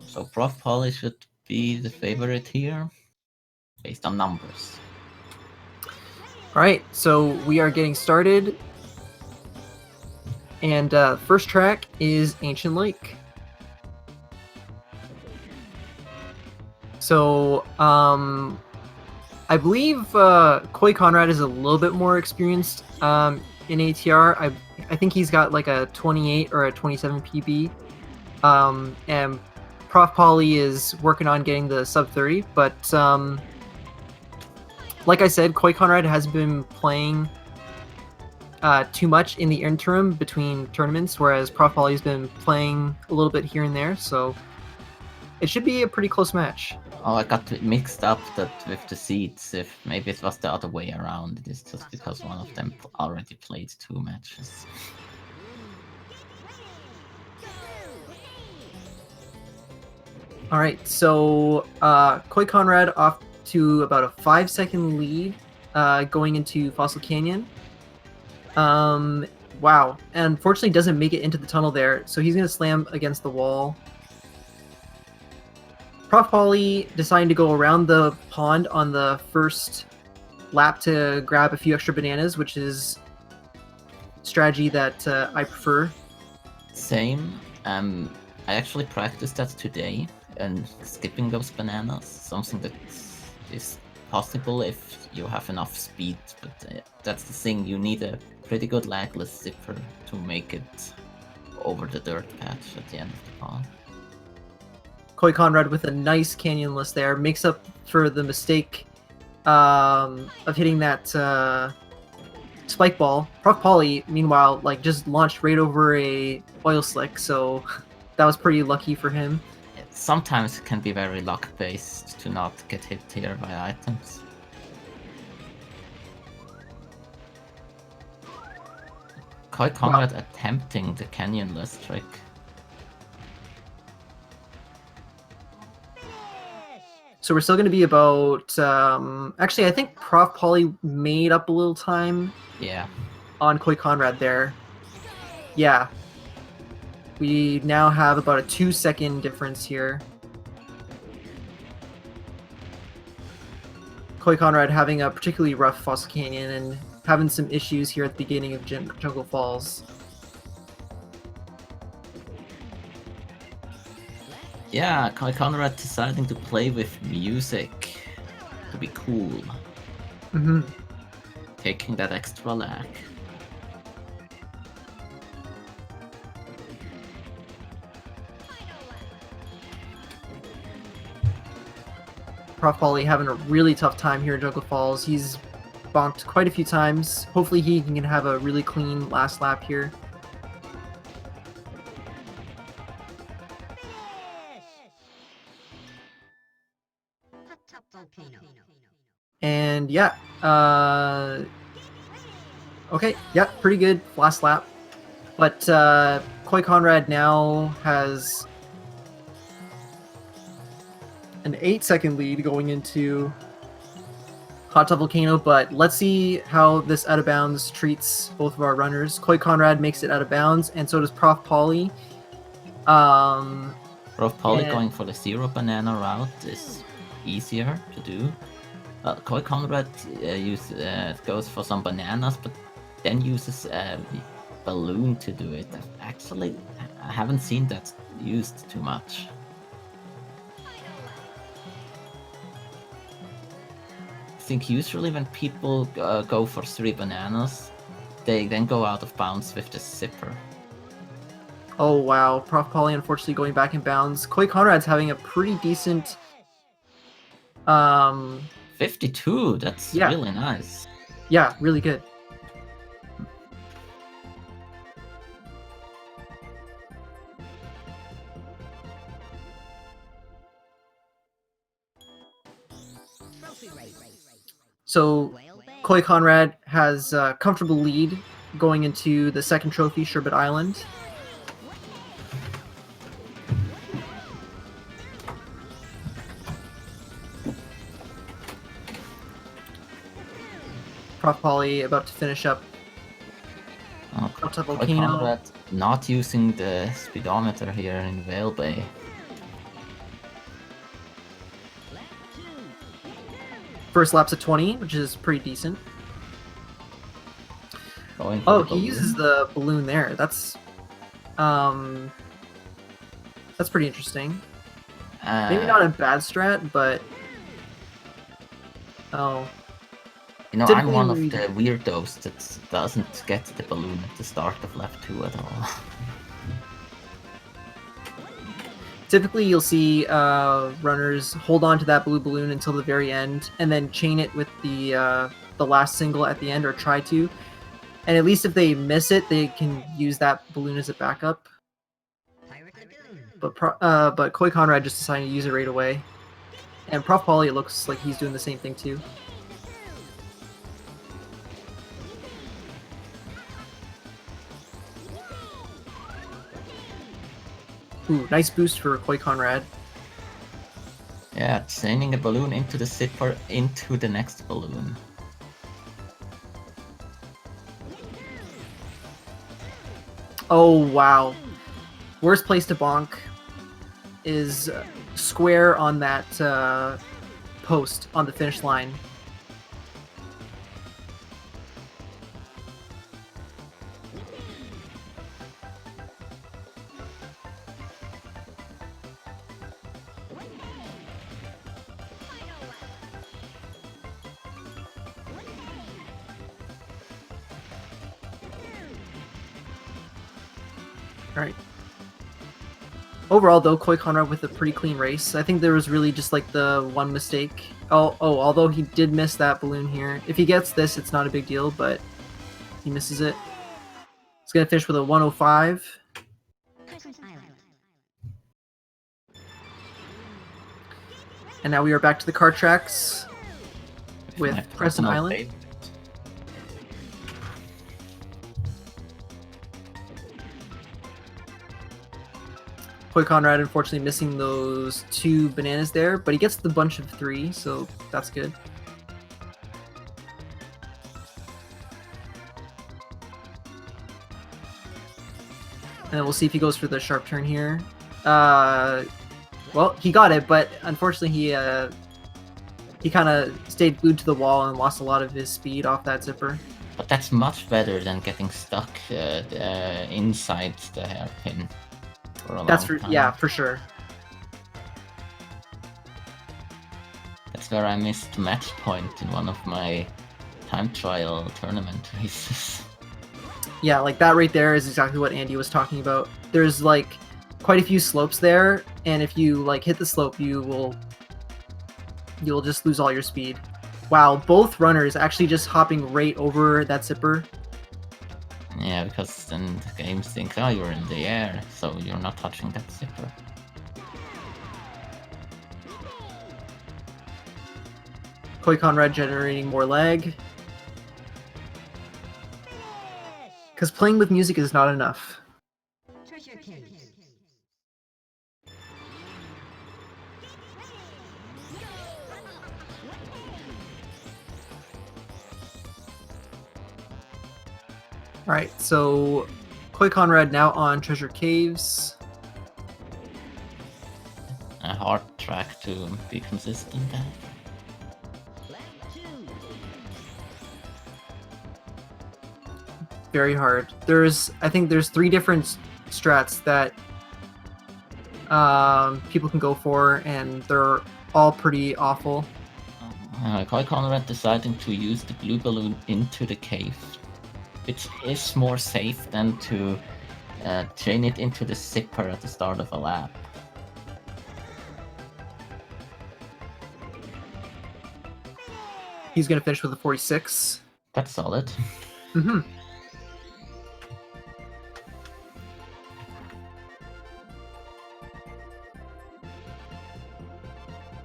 So ProfPoli should be the favorite here, based on numbers. Alright, so we are getting started. And first track is Ancient Lake. So, I believe CoyConrad is a little bit more experienced in ATR. I think he's got like a 28 or a 27 PB. And ProfPoli is working on getting the sub 30, but like I said, CoyConrad has been playing too much in the interim between tournaments, whereas ProfPoli has been playing a little bit here and there, so it should be a pretty close match. Oh, I got mixed up that with the seeds. If maybe it was the other way around. It is just because one of them already played 2 matches. All right, so CoyConrad off to about a 5-second lead going into Fossil Canyon. Wow, and unfortunately doesn't make it into the tunnel there, so he's going to slam against the wall. ProfPoli deciding to go around the pond on the first lap to grab a few extra bananas, which is a strategy that I prefer. Same. I actually practiced that today, and skipping those bananas, something that is possible if you have enough speed, but that's the thing, you need a pretty good lagless zipper to make it over the dirt patch at the end of the pond. CoyConrad with a nice canyonless there makes up for the mistake of hitting that spike ball. ProfPoli, meanwhile, like just launched right over a oil slick, so that was pretty lucky for him. Sometimes it can be very luck-based to not get hit here by items. CoyConrad attempting the canyonless trick. So we're still going to be about... actually, I think ProfPoli made up a little time on CoyConrad there. Yeah. We now have about a 2-second difference here. CoyConrad having a particularly rough Fossil Canyon and having some issues here at the beginning of Jungle Falls. Yeah, CoyConrad deciding to play with music to be cool. Mm-hmm. Taking that extra lag. ProfPoli having a really tough time here at Jungle Falls. He's bonked quite a few times. Hopefully he can have a really clean last lap here. And yeah, okay, yeah, pretty good last lap. But CoyConrad now has an 8-second lead going into Hot Tub Volcano, but let's see how this out of bounds treats both of our runners. CoyConrad makes it out of bounds, and so does ProfPoli. ProfPoli going for the 0 banana route is easier to do. CoyConrad goes for some bananas, but then uses a balloon to do it. Actually, I haven't seen that used too much. I think usually when people go for 3 bananas, they then go out of bounds with the zipper. Oh wow, ProfPoli unfortunately going back in bounds. CoyConrad's having a pretty decent 52, that's really nice. Yeah, really good. So CoyConrad has a comfortable lead going into the second trophy, Sherbet Island. ProfPoli about to finish up Hot Tub Volcano. Not using the speedometer here in Whale Bay. First lap's a 20, which is pretty decent. Going for Oh, the he balloon. uses the balloon there. That's pretty interesting. Maybe not a bad strat, but oh. You know, I'm Typically one of we- the weirdos that doesn't get the balloon at the start of lap 2 at all. Typically, you'll see runners hold on to that blue balloon until the very end, and then chain it with the last single at the end, or try to. And at least if they miss it, they can use that balloon as a backup. But CoyConrad just decided to use it right away. And ProfPoli, it looks like he's doing the same thing too. Ooh, nice boost for CoyConrad. Yeah, chaining a balloon into the zipper into the next balloon. Oh, wow. Worst place to bonk is square on that post on the finish line. Alright. Overall, though, CoyConrad with a pretty clean race. I think there was really just like the one mistake. Although he did miss that balloon here. If he gets this, it's not a big deal, but he misses it. He's going to finish with a 105. And now we are back to the kart tracks with Crescent Island. CoyConrad unfortunately missing those 2 bananas there, but he gets the bunch of 3, so that's good. And then we'll see if he goes for the sharp turn here. Well, he got it, but unfortunately he kind of stayed glued to the wall and lost a lot of his speed off that zipper. But that's much better than getting stuck inside the hairpin. Yeah, for sure. That's where I missed match point in one of my time trial tournament races. Yeah, like that right there is exactly what Andy was talking about. There's like quite a few slopes there, and if you like hit the slope, you'll just lose all your speed. Wow, both runners actually just hopping right over that zipper. Yeah, because then the games think, oh, you're in the air, so you're not touching that zipper. CoyConrad generating more lag. Because playing with music is not enough. Alright, so CoyConrad now on Treasure Caves. A hard track to be consistent at. Very hard. I think there's 3 different strats that people can go for, and they're all pretty awful. CoyConrad deciding to use the blue balloon into the cave, which is more safe than to chain it into the zipper at the start of a lap. He's going to finish with a 46. That's solid. Mm-hmm.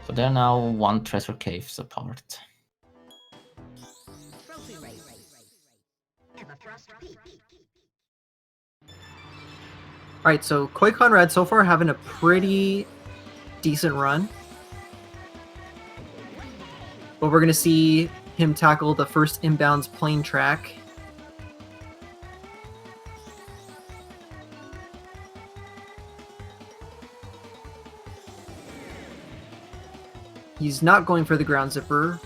So they're now 1 treasure caves apart. Alright, so CoyConrad so far having a pretty decent run. But we're going to see him tackle the first inbounds plane track. He's not going for the ground zipper.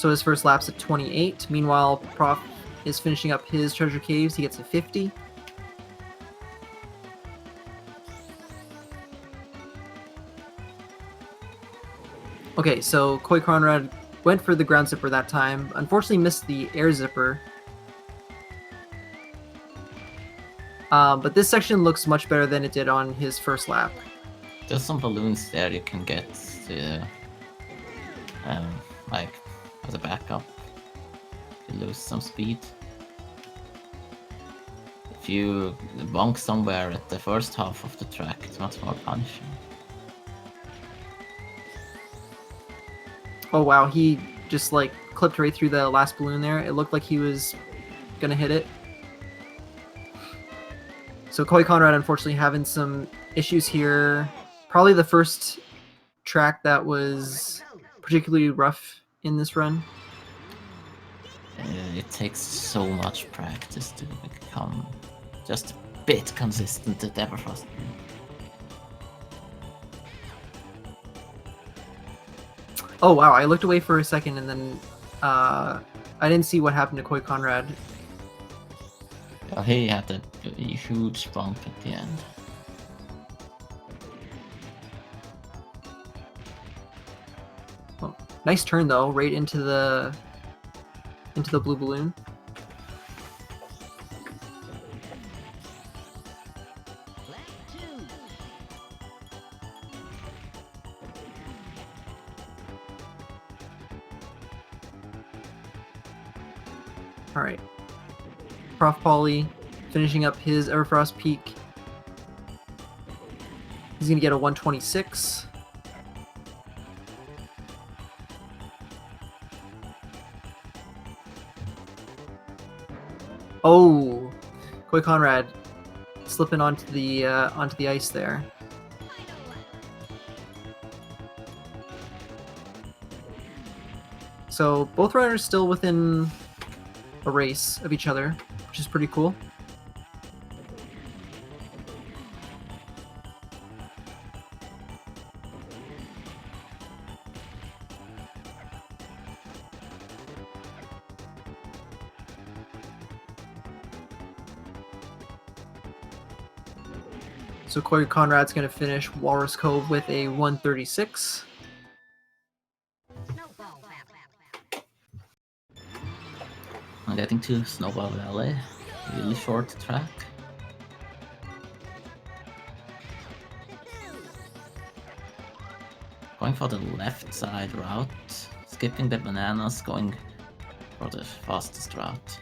So his first lap's at 28. Meanwhile, Prof is finishing up his treasure caves. He gets a 50. Okay, so CoyConrad went for the ground zipper that time. Unfortunately missed the air zipper. But this section looks much better than it did on his first lap. There's some balloons there you can get to, like, as a backup. You lose some speed. If you bonk somewhere at the first half of the track, it's much more punishing. Oh wow, he just like clipped right through the last balloon there. It looked like he was gonna hit it. So CoyConrad unfortunately having some issues here. Probably the first track that was particularly rough in this run. It takes so much practice to become just a bit consistent at Everfrost. Oh wow, I looked away for a second and then I didn't see what happened to CoyConrad. Well, he had a huge bump at the end. Well, nice turn though, right into the blue balloon. All right, ProfPoli finishing up his Everfrost Peak. He's gonna get a 126. Oh, CoyConrad slipping onto the ice there. So both runners still within a race of each other, which is pretty cool. So CoyConrad's going to finish Walrus Cove with a 136. I'm getting to Snowball Valley, really short track. Going for the left side route, skipping the bananas, going for the fastest route.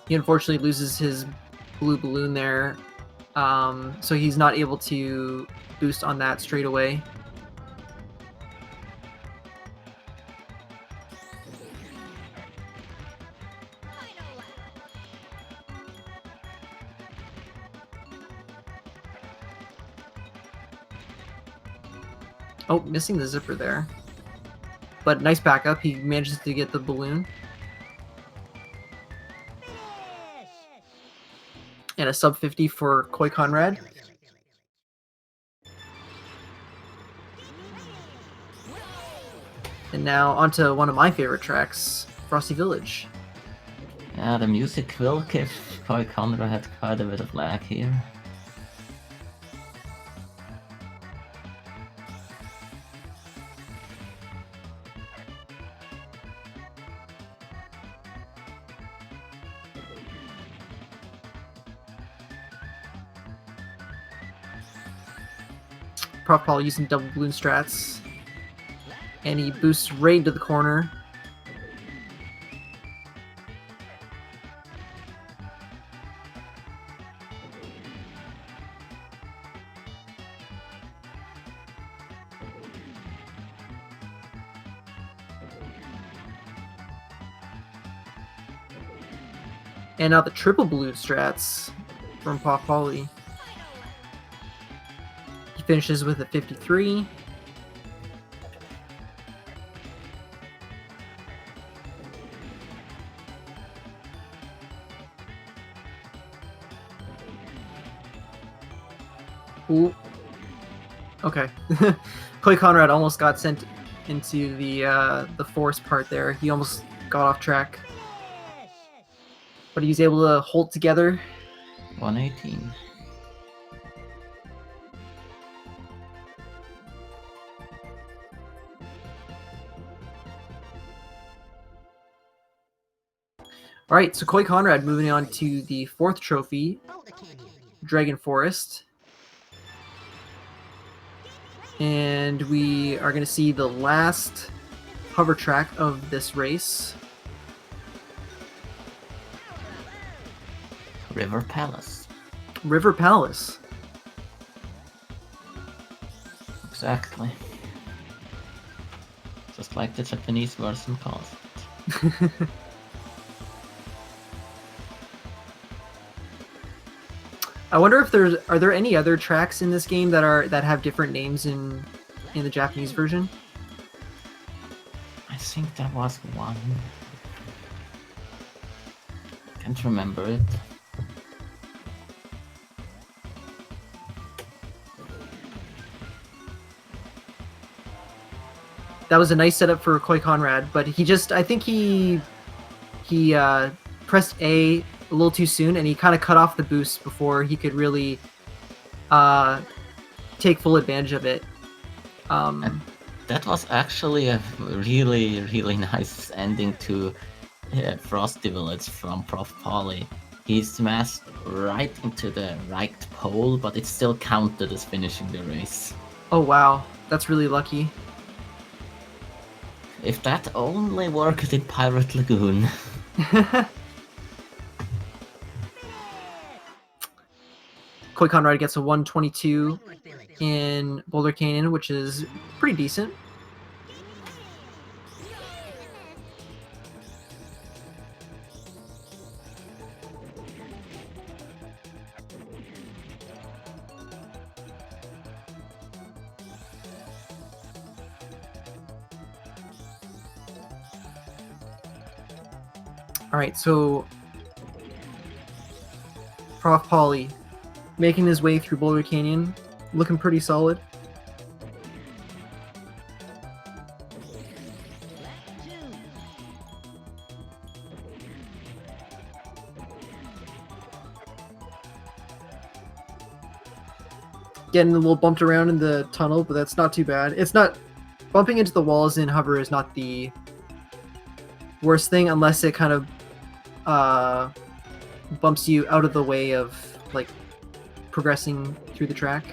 He unfortunately loses his blue balloon there, so he's not able to boost on that straight away. Oh, missing the zipper there. But nice backup. He manages to get the balloon. And a sub 50 for CoyConrad. And now onto one of my favorite tracks, Frosty Village. Yeah, the music will give CoyConrad quite a bit of lag here. ProfPoli using double balloon strats. And he boosts right into the corner. And now the triple balloon strats from ProfPoli. He finishes with a 53. Ooh. Okay. CoyConrad almost got sent into the force part there. He almost got off track. But he was able to hold together. 118. All right, so CoyConrad moving on to the fourth trophy, Dragon Forest. And we are going to see the last hover track of this race. River Palace. River Palace. Exactly. Just like the Japanese version calls it. I wonder if are there any other tracks in this game that have different names in the Japanese version? I think there was one. Can't remember it. That was a nice setup for CoyConrad, but I think he pressed A a little too soon, and he kind of cut off the boost before he could really take full advantage of it. And that was actually a really, really nice ending to Frosty Village from ProfPoli. He smashed right into the right pole, but it still counted as finishing the race. Oh wow, that's really lucky. If that only worked in Pirate Lagoon. CoyConrad gets a 122 in Boulder Canyon, which is pretty decent. All right, so ProfPoli making his way through Boulder Canyon, looking pretty solid. Getting a little bumped around in the tunnel, but that's not too bad. It's not bumping into the walls in hover is not the worst thing, unless it kind of bumps you out of the way of like progressing through the track.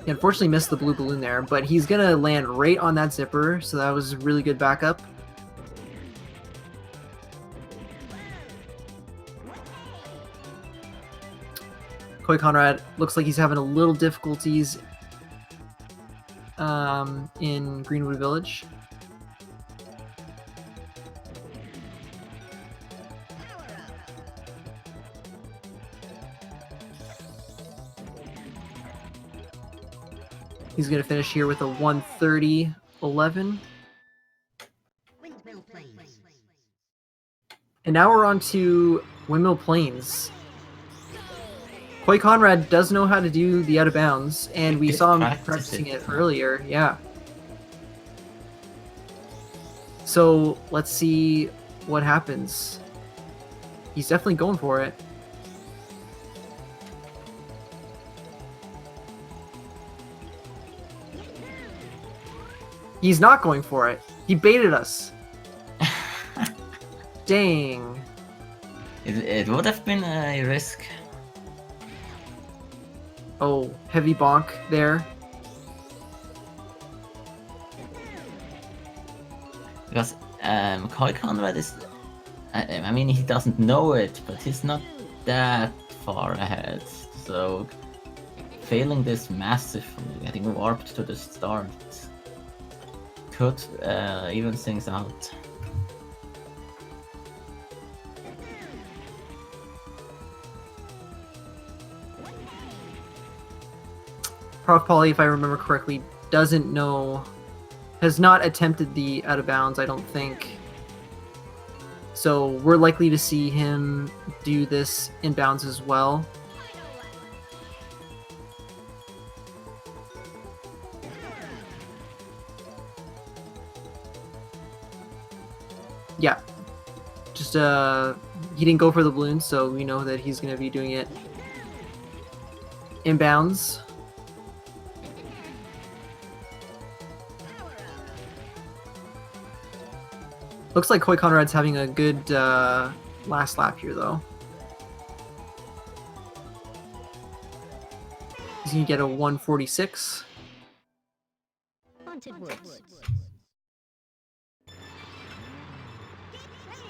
He unfortunately missed the blue balloon there, but he's gonna land right on that zipper, so that was a really good backup. CoyConrad looks like he's having a little difficulties in Greenwood Village. He's going to finish here with a 130.11. And now we're on to Windmill Plains. CoyConrad does know how to do the out of bounds, and we saw him practicing it earlier. Yeah. So let's see what happens. He's definitely going for it. He's not going for it. He baited us. Dang. It would have been a risk. Oh, heavy bonk there. Because CoyConrad is... I mean, he doesn't know it, but he's not that far ahead. So, failing this massively, getting warped to the start, could even things out. ProfPoli, if I remember correctly, doesn't know, has not attempted the out of bounds, I don't think. So we're likely to see him do this in bounds as well. he didn't go for the balloon, so we know that he's going to be doing it inbounds. Looks like CoyConrad's having a good last lap here, though. He's going to get a 146. Haunted Woods.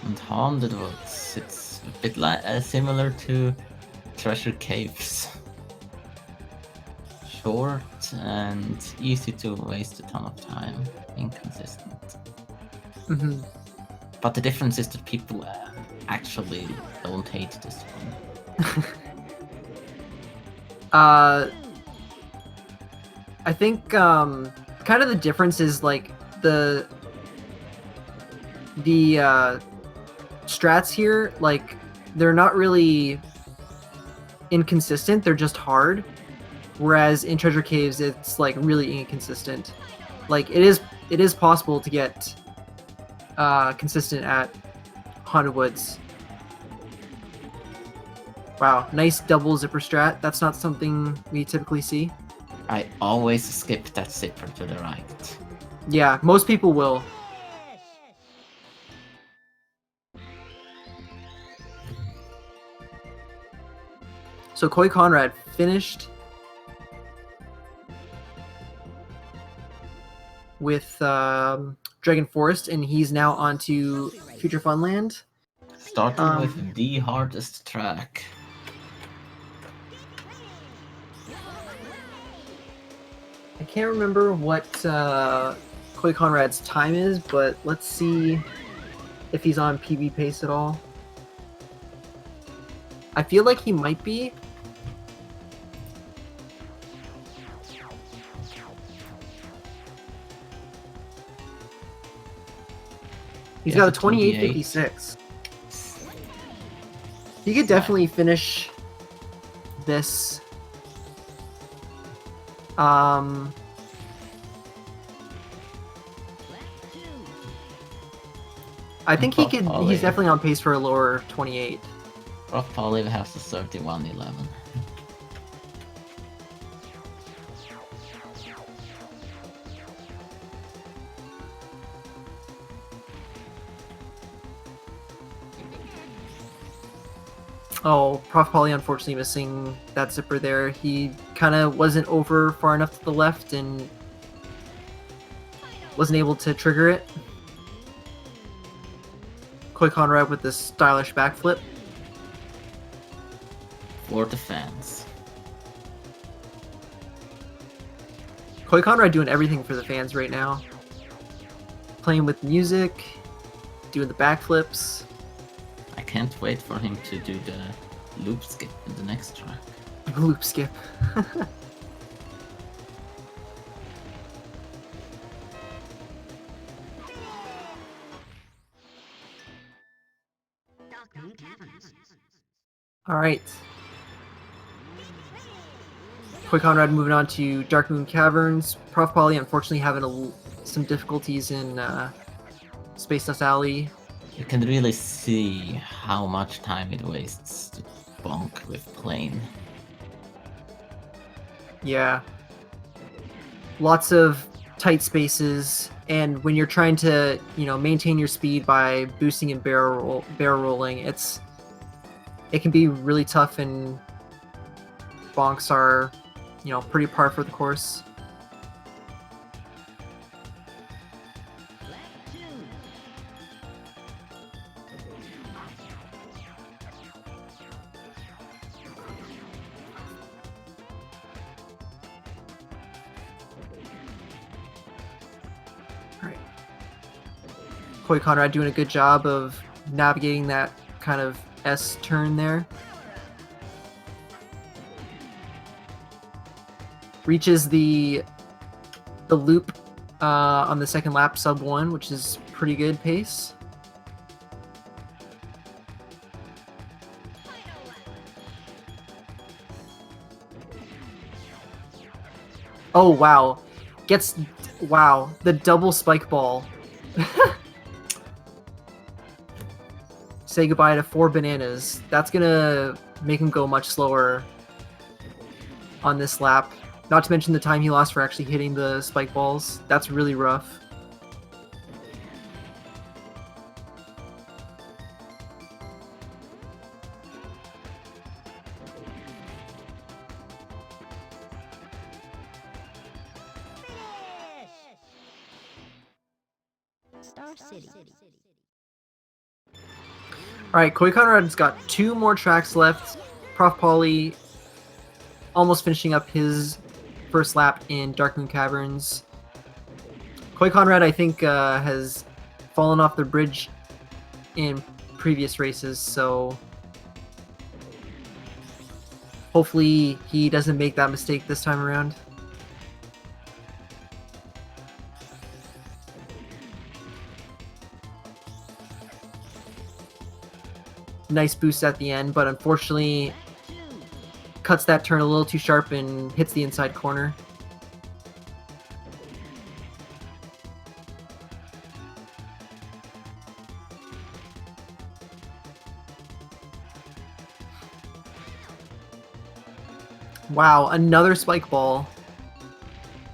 And Haunted Woods, it's a bit similar to Treasure Caves. Short and easy to waste a ton of time. Inconsistent. Mm-hmm. But the difference is that people actually don't hate this one. I think kind of the difference is like the strats here, like they're not really inconsistent, they're just hard. Whereas in Treasure Caves it's like really inconsistent. Like it is possible to get consistent at Haunted Woods. Wow, nice double zipper strat. That's not something we typically see. I always skip that zipper to the right. Yeah, most people will. So CoyConrad finished with Dragon Forest, and he's now on to Future Funland. Starting with the hardest track. I can't remember what CoyConrad's time is, but let's see if he's on PB pace at all. I feel like he might be. He's got a 28.56. He could definitely finish this. I think he could. He's definitely on pace for a lower 28. ProfPoli has a 31.11. Oh, ProfPoli unfortunately missing that zipper there. He kind of wasn't over far enough to the left and wasn't able to trigger it. CoyConrad with this stylish backflip. For the fans. CoyConrad doing everything for the fans right now. Playing with music, doing the backflips. I can't wait for him to do the loop skip in the next track. Loop skip. All right. CoyConrad moving on to Dark Moon Caverns. ProfPoli unfortunately having some difficulties in Space Dust Alley. You can really see how much time it wastes to bonk with plane. Yeah. Lots of tight spaces, and when you're trying to, maintain your speed by boosting and barrel rolling, it can be really tough, and bonks are, pretty par for the course. CoyConrad doing a good job of navigating that kind of S turn there. Reaches the loop on the second lap, sub 1, which is pretty good pace. Oh wow, the double spike ball. say goodbye to 4 bananas. That's gonna make him go much slower on this lap. Not to mention the time he lost for actually hitting the spike balls. That's really rough. Star City. Alright, CoyConrad's got 2 more tracks left. ProfPoli almost finishing up his first lap in Dark Moon Caverns. CoyConrad, I think, has fallen off the bridge in previous races, so hopefully he doesn't make that mistake this time around. Nice boost at the end, but unfortunately cuts that turn a little too sharp and hits the inside corner. Wow, another spike ball.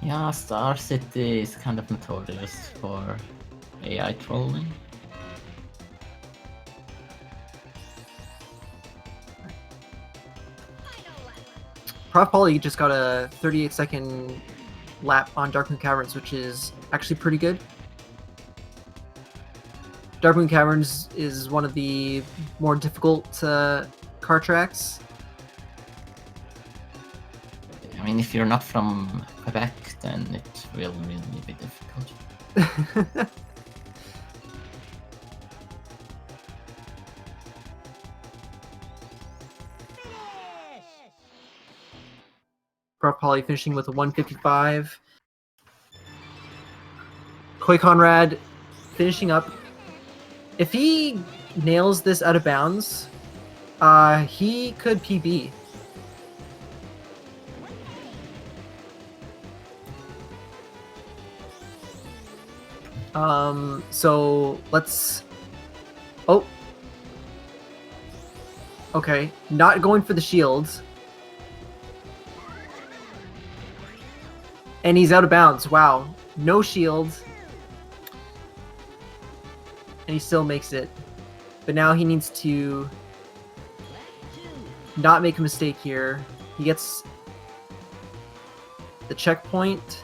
Yeah, Star City is kind of notorious for AI trolling. ProfPoli just got a 38-second lap on Dark Moon Caverns, which is actually pretty good. Dark Moon Caverns is one of the more difficult car tracks. I mean, if you're not from Quebec, then it will really be difficult. ProfPoli finishing with a 155. CoyConrad finishing up. If he nails this out of bounds, he could PB. So let's... Oh. Okay, not going for the shields. And he's out of bounds. Wow. No shield. And he still makes it. But now he needs to not make a mistake here. He gets the checkpoint.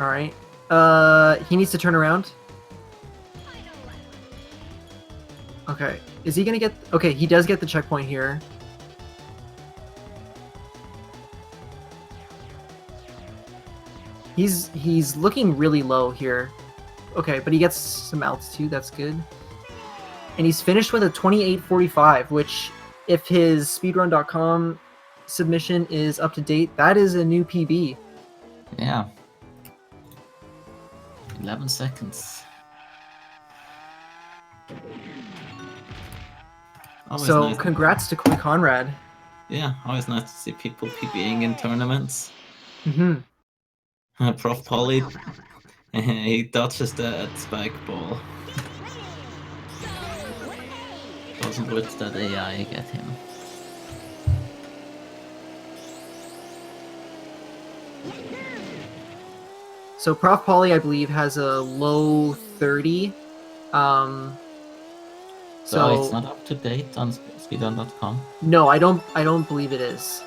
Alright. He needs to turn around. Okay. Is he gonna get... Okay, he does get the checkpoint here. He's looking really low here. Okay, but he gets some altitude, that's good. And he's finished with a 28:45, which, if his speedrun.com submission is up to date, that is a new PB. Yeah. 11 seconds. Always So, nice. congrats to CoyConrad. Yeah, always nice to see people PBing in tournaments. Mm-hmm. ProfPoli, he dodges that spike ball. Doesn't let that AI get him. So ProfPoli, I believe, has a low 30. So it's not up to date on speedrun.com. No, I don't believe it is.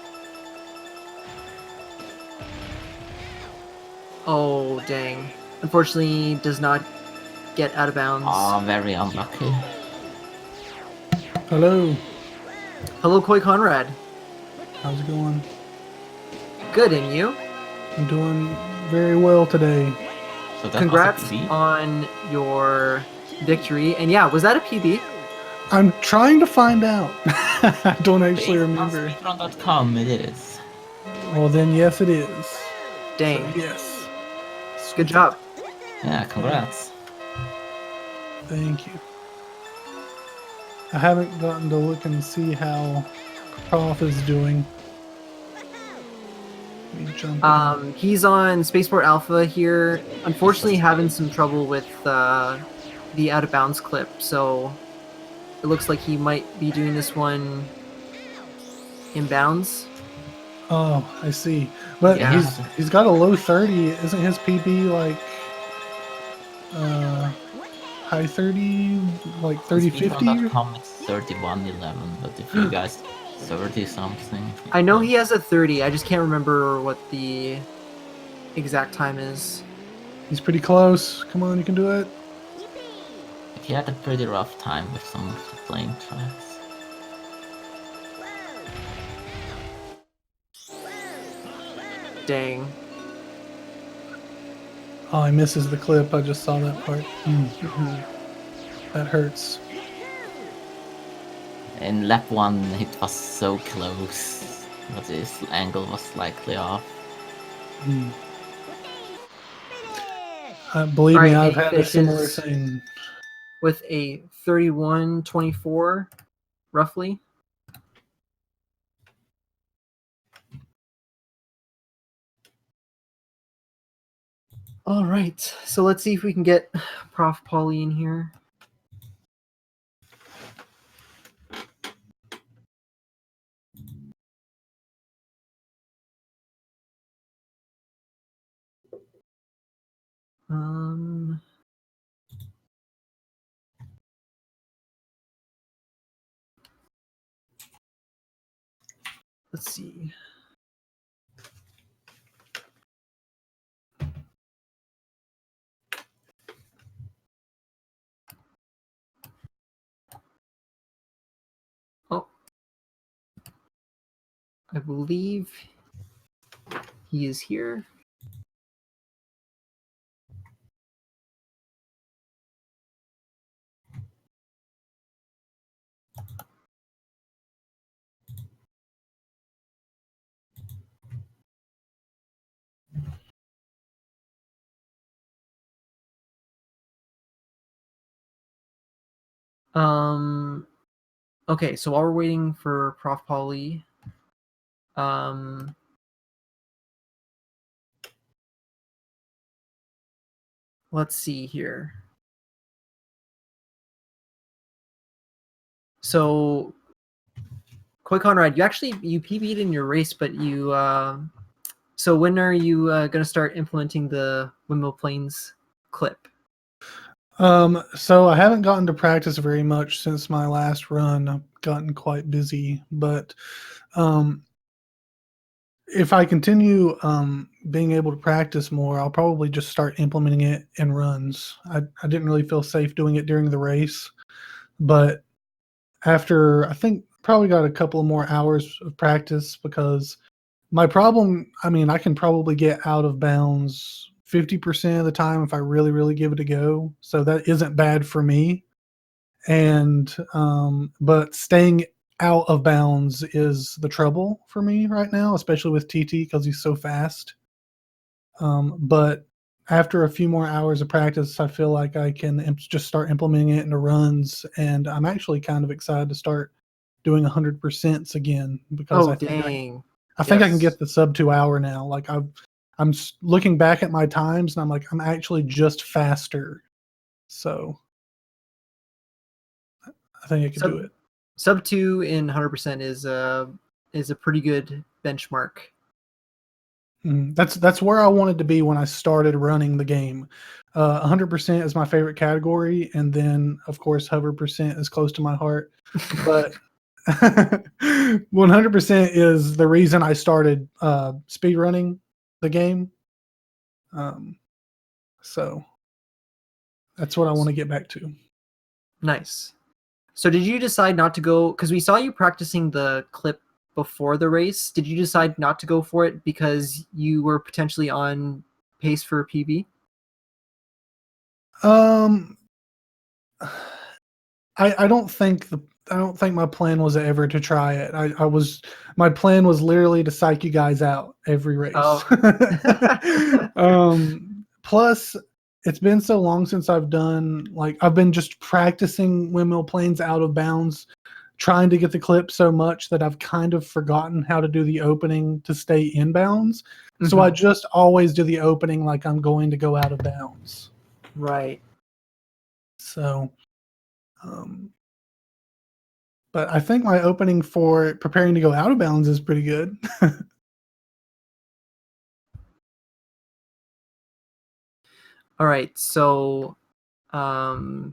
Oh dang! Unfortunately, does not get out of bounds. Ah, very unlucky. Hello, Hello, CoyConrad. how's it going? Good, and you? I'm doing very well today. So that Congrats was a PB? on your victory. And yeah, was that a PB? I'm trying to find out. I don't actually Based remember. On speedrun.com, it is. Well, then yes, it is. Dang. So, yes. Good job. Yeah, congrats. Thank you. I haven't gotten to look and see how Prof is doing. me jump in. He's on Spaceport Alpha here. Unfortunately, having some trouble with the out of bounds clip, so it looks like he might be doing this one inbounds. Oh, I see. But Yeah. he's got a low 30. Isn't his PB like high 30, like 30, 50? Speedrun.com is 31:11, but if you guys 30 something. I know he has a 30. I just can't remember what the exact time is. He's pretty close. Come on, you can do it. He had a pretty rough time with some of the playing tracks. Dang. Oh, he misses the clip. I just saw that part. That hurts. In lap 1, it was so close, but his angle was slightly off. Believe me, Alright, I've had a Fish similar is thing. with a 31.24, roughly. All right, so let's see if we can get ProfPoli in here. Let's see. Oh, I believe he is here. Okay, so while we're waiting for ProfPoli, let's see here. So, CoyConrad, you PB'd in your race, but you so when are you gonna start implementing the windmill planes clip? So I haven't gotten to practice very much since my last run. I've gotten quite busy, but if I continue being able to practice more, I'll probably just start implementing it in runs. I didn't really feel safe doing it during the race, but after I think probably got a couple of more hours of practice, because my problem, I mean, I can probably get out of bounds 50% of the time if I really, really give it a go. So that isn't bad for me. And but staying out of bounds is the trouble for me right now, especially with TT because he's so fast. But after a few more hours of practice, I feel like I can just start implementing it into runs, and I'm actually kind of excited to start doing 100% again, because Oh, I think dang. I think I can Yes. get the sub 2 hour now. Like I'm looking back at my times and I'm like, I'm actually just faster. So I think I can do it. Sub 2 in 100% is a pretty good benchmark. That's where I wanted to be when I started running the game. 100% is my favorite category, and then of course hover percent is close to my heart. But 100% is the reason I started speed running the game. So that's what I want to get back to. Nice. So did you decide not to go, because we saw you practicing the clip before the race? Did you decide not to go for it because you were potentially on pace for a PB? I don't think my plan was ever to try it. My plan was literally to psych you guys out every race. Oh. Plus, it's been so long since I've been just practicing windmill planes out of bounds trying to get the clip so much that I've kind of forgotten how to do the opening to stay inbounds. So I just always do the opening like I'm going to go out of bounds. Right. So, but I think my opening for preparing to go out of bounds is pretty good. All right. So, I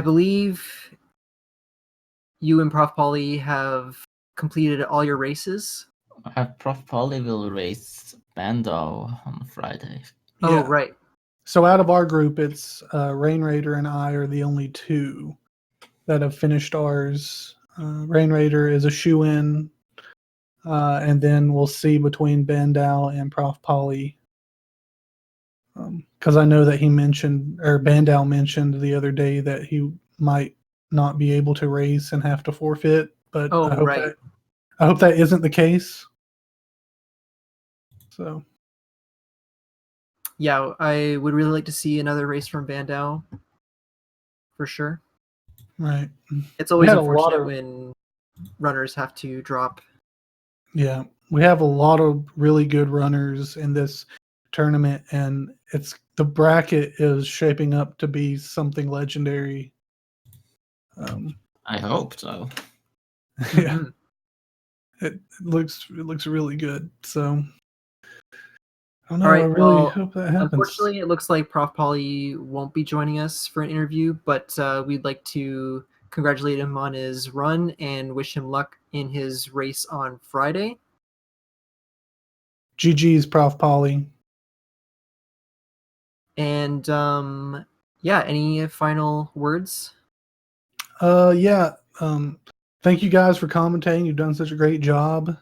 believe you and ProfPoli have completed all your races. ProfPoli will race Bando on Friday. Oh, Yeah. right. So out of our group, it's Rain Raider and I are the only two that have finished ours. Rain Raider is a shoe-in, and then we'll see between Bandau and ProfPoli. Because I know that he mentioned, or Bandau mentioned the other day that he might not be able to race and have to forfeit. But I hope that isn't the case. So. Yeah, I would really like to see another race from Bandau, for sure. Right. It's always unfortunate when runners have to drop. Yeah, we have a lot of really good runners in this tournament, and the bracket is shaping up to be something legendary. I hope so. Yeah, it looks really good. So I don't know. All right, I really hope that happens. Unfortunately, it looks like ProfPoli won't be joining us for an interview, but we'd like to congratulate him on his run and wish him luck in his race on Friday. GG's ProfPoli. And yeah, any final words? Yeah. Thank you guys for commentating. You've done such a great job.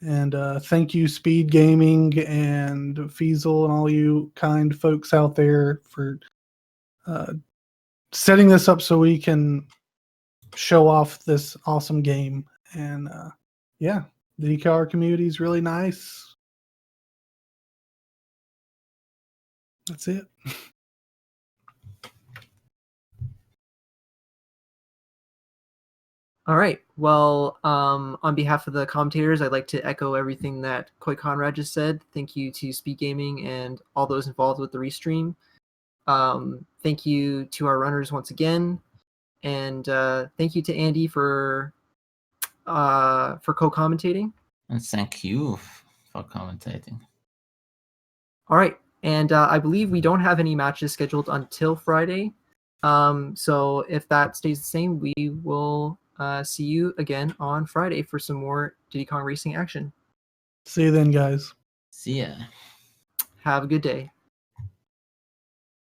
And thank you, Speed Gaming and Feasel and all you kind folks out there for setting this up so we can show off this awesome game. And yeah, the DKR community is really nice. That's it. All right. Well, on behalf of the commentators, I'd like to echo everything that CoyConrad just said. Thank you to Speed Gaming and all those involved with the restream. Thank you to our runners once again, and thank you to Andy for co-commentating. And thank you for commentating. All right, and I believe we don't have any matches scheduled until Friday. So if that stays the same, we will see you again on Friday for some more Diddy Kong Racing action. See you then, guys. See ya. Have a good day.